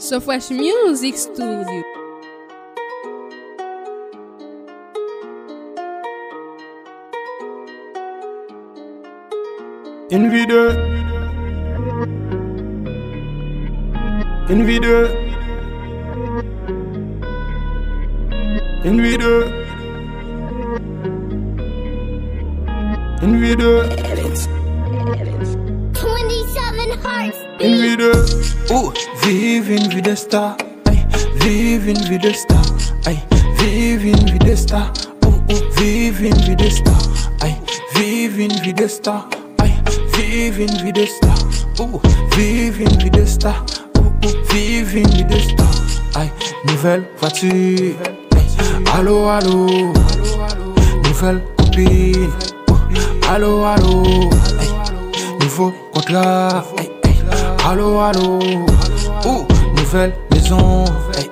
So Fresh Music Studio. Une vie de Une vie de Une vie de Une vie de 27 hearts. Une vie de vive une vie de star, ay, vive une vie de star, ay, vive une vie de star, vive une vie de star, ay, vive une vie de star, ay, vive une vie de star, vive une vie de star, vive une vie de star, ay, nouvelle voiture, ay, allo allo, nouvelle copine, allo allo, ay, nouveau contrat, ay, allo allo, nouvelle maison, ay,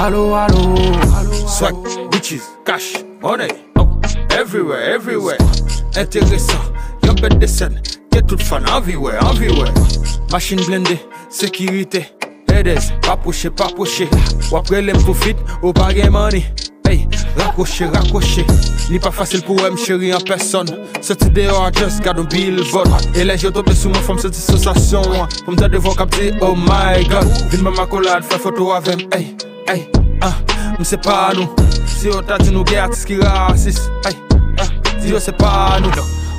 allo allo, swag, bitches, cash, money, everywhere, everywhere. Intéressant, y'a bête de scène, y'a toute fan, everywhere, everywhere. Machine blindée, sécurité, aides, pas poché, ou après les profits, au bagay money. Hey, raccroché, n'est pas facile pour M chérie en personne. Cette idée a just got a billboard. Et là j'ai tombé sous ma forme cette sensation. Pour me dire voir capter, oh my god. Vine ma macolade, faire photo avec, hey, c'est pas nous. Si on t'a dit nous guerres, c'est ce qui raciste, si on c'est pas nous.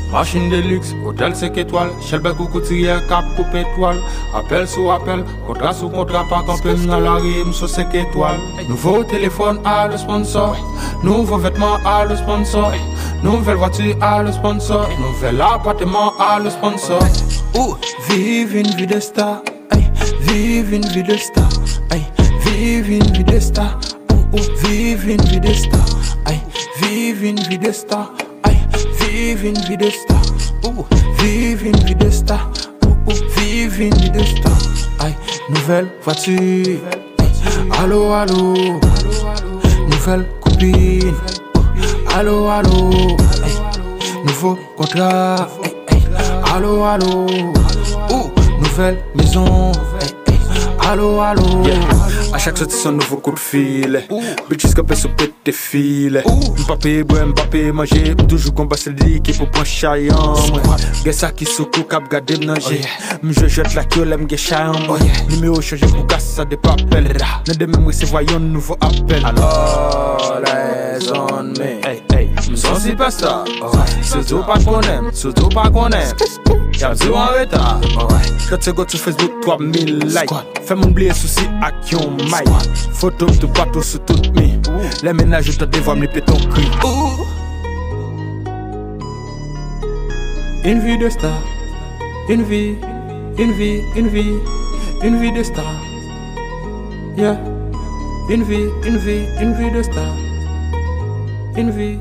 Machine de luxe, hôtel 5 étoiles, Shelbec ou couturière, cap coupe étoile. Appel sous appel, contrat sous contrat, pas campé dans la rime sur 5 étoiles. Nouveau téléphone à le sponsor, nouveau vêtement à le sponsor, nouvelle voiture à le sponsor, nouvel appartement à le sponsor. Vive une vie de star, ay, vive une vie de star, ay, vive une vie de star, vive une vie de star, ay, vive une vie de star. Vive une vie de star, vive une vie de star, vive une vie de star, ay, nouvelle voiture, ay, allo allo, nouvelle copine, allo allo, ay, nouveau contrat, ay, allo allo, nouvelle maison, ay, allo allo. A chaque sortie son nouveau coup de fil. Bitches capé sous pété fil. M'pape boire, m'pape manger. Toujours combat celle qui pour prendre chaillon. Gessa qui sous coup cap garder m'nager. M'je jette la queue l'aime get chaillon. Numéro changé pour casser des papels. Ne de même recevoir un nouveau appel. Alors les on me. M'sens si pas ça. Surtout pas qu'on aime, surtout pas qu'on aime. Y'a besoin en retard. Quand tu go sur Facebook 3000 likes. Fais mon oublier souci à qui on maille. Photo de bateau sur toute mi. Les ménages te dévoient me les ton cri. Une vie de star, une vie de star. Yeah, une vie de star. Une vie.